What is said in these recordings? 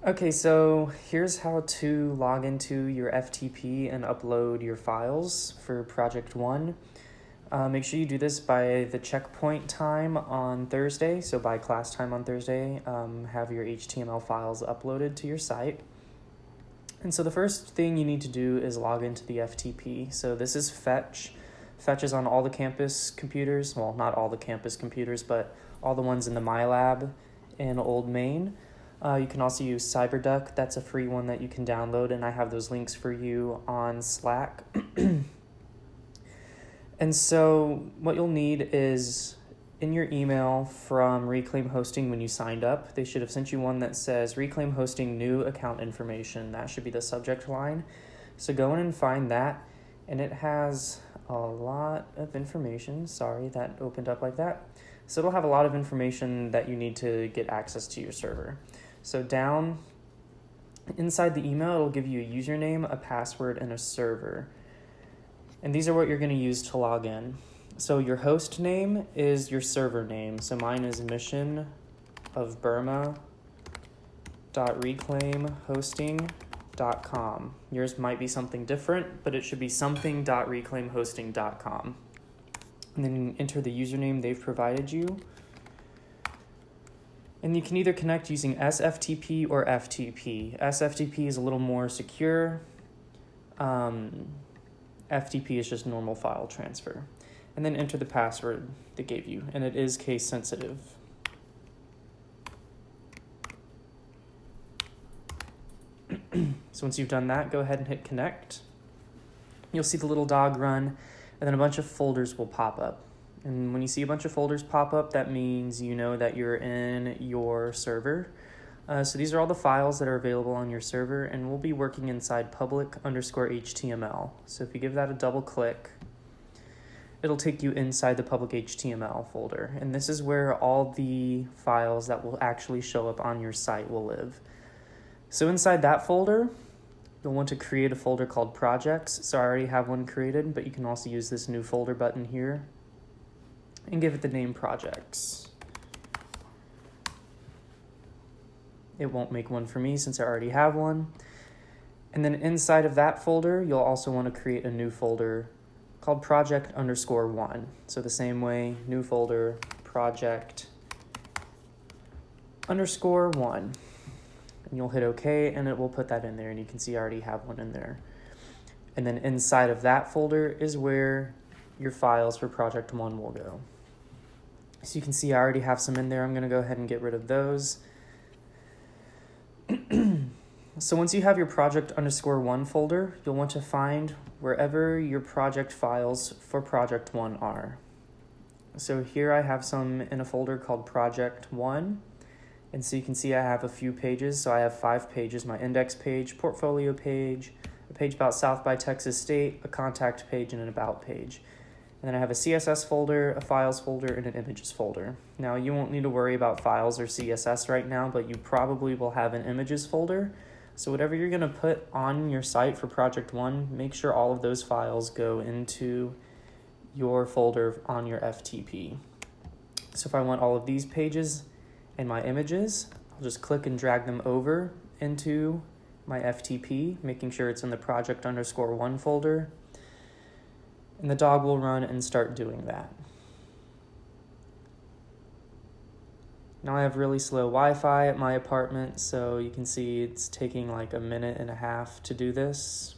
Okay, so here's how to log into your FTP and upload your files for Project One. Make sure you do this by the checkpoint time on Thursday, so by class time on Thursday, have your HTML files uploaded to your site. And so the first thing you need to do is log into the FTP. So this is Fetch. Fetch is on all the campus computers, well, not all the campus computers, but all the ones in the MyLab in Old Main. You can also use CyberDuck. That's a free one that you can download, and I have those links for you on Slack. And so what you'll need is in your email from Reclaim Hosting when you signed up, they should have sent you one that says Reclaim Hosting new account information. That should be the subject line. So go in and find that, and it has a lot of information. Sorry, that opened up like that. So it'll have a lot of information that you need to get access to your server. So down inside the email, it'll give you a username, a password, and a server. And these are what you're going to use to log in. So your host name is your server name. So mine is missionofburma.reclaimhosting.com. Yours might be something different, but it should be something.reclaimhosting.com. And then enter the username they've provided you. And you can either connect using SFTP or FTP. SFTP is a little more secure. FTP is just normal file transfer. And then enter the password they gave you, and it is case sensitive. So once you've done that, go ahead and hit connect. You'll see the little dog run, and then a bunch of folders will pop up. And when you see a bunch of folders pop up, that means you know that you're in your server. So these are all the files that are available on your server, and we'll be working inside public_HTML. So if you give that a double click, it'll take you inside the public HTML folder. And this is where all the files that will actually show up on your site will live. So inside that folder, you'll want to create a folder called projects. So I already have one created, but you can also use this new folder button here and give it the name projects. It won't make one for me since I already have one. And then inside of that folder, you'll also want to create a new folder called project_1. So the same way, new folder, project_1. And you'll hit OK, and it will put that in there, and you can see I already have one in there. And then inside of that folder is where your files for Project 1 will go. So you can see I already have some in there. I'm going to go ahead and get rid of those. So once you have your project_1 folder, you'll want to find wherever your project files for Project 1 are. So here I have some in a folder called Project 1. And so you can see I have a few pages. So I have 5 pages, my index page, portfolio page, a page about South by Texas State, a contact page, and an about page. And then I have a CSS folder, a files folder, and an images folder. Now you won't need to worry about files or CSS right now, but you probably will have an images folder. So whatever you're going to put on your site for Project 1, make sure all of those files go into your folder on your FTP. So if I want all of these pages and my images, I'll just click and drag them over into my FTP, making sure it's in the project_1 folder. And the dog will run and start doing that. Now I have really slow Wi-Fi at my apartment, so you can see it's taking like a minute and a half to do this.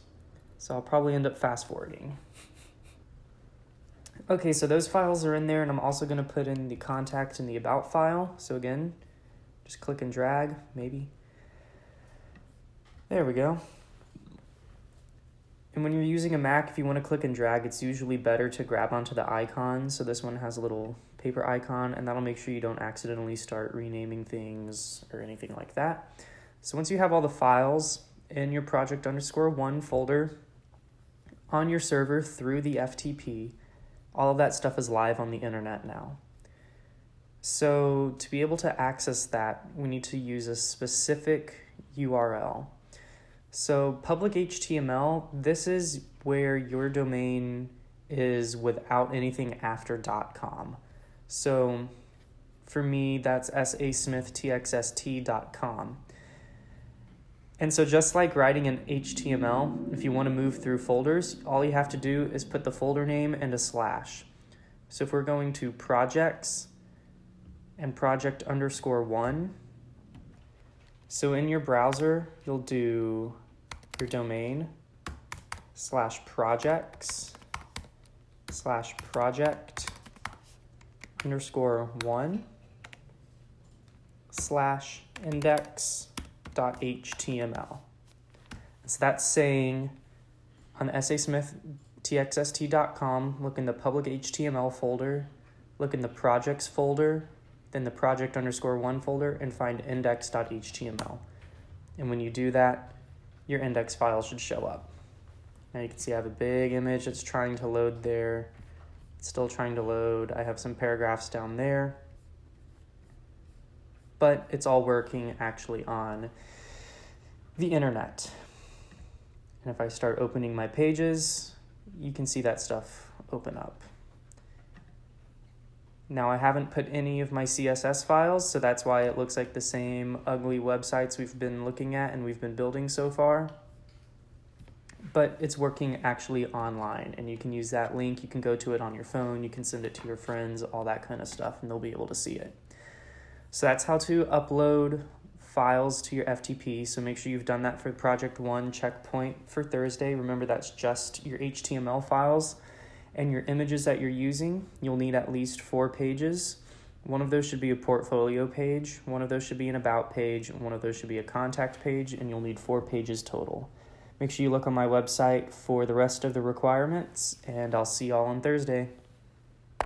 So I'll probably end up fast forwarding. Okay, so those files are in there, and I'm also going to put in the contact and the about file. So again, just click and drag, maybe. There we go. And when you're using a Mac, if you want to click and drag, it's usually better to grab onto the icon. So this one has a little paper icon, and that'll make sure you don't accidentally start renaming things or anything like that. So once you have all the files in your project_1 folder on your server through the FTP, all of that stuff is live on the internet now. So to be able to access that, we need to use a specific URL. So public HTML, this is where your domain is without anything after .com. So for me, that's sasmithtxt.com. And so just like writing in HTML, if you want to move through folders, all you have to do is put the folder name and a slash. So if we're going to projects and project_1, so in your browser, you'll do your domain /projects/project_1/index.html. So that's saying on SASmith.txst.com, look in the public HTML folder, look in the projects folder, then the project_1 folder, and find index.html. And when you do that, your index file should show up. Now you can see I have a big image that's trying to load there. It's still trying to load. I have some paragraphs down there. But it's all working actually on the internet. And if I start opening my pages, you can see that stuff open up. Now I haven't put any of my CSS files, so that's why it looks like the same ugly websites we've been looking at and we've been building so far. But it's working actually online, and you can use that link. You can go to it on your phone, you can send it to your friends, all that kind of stuff, and they'll be able to see it. So that's how to upload files to your FTP. So make sure you've done that for project 1 checkpoint for Thursday. Remember, that's just your HTML files. And your images that you're using, you'll need at least 4 pages. One of those should be a portfolio page, one of those should be an about page, and one of those should be a contact page, and you'll need 4 pages total. Make sure you look on my website for the rest of the requirements, and I'll see y'all on Thursday.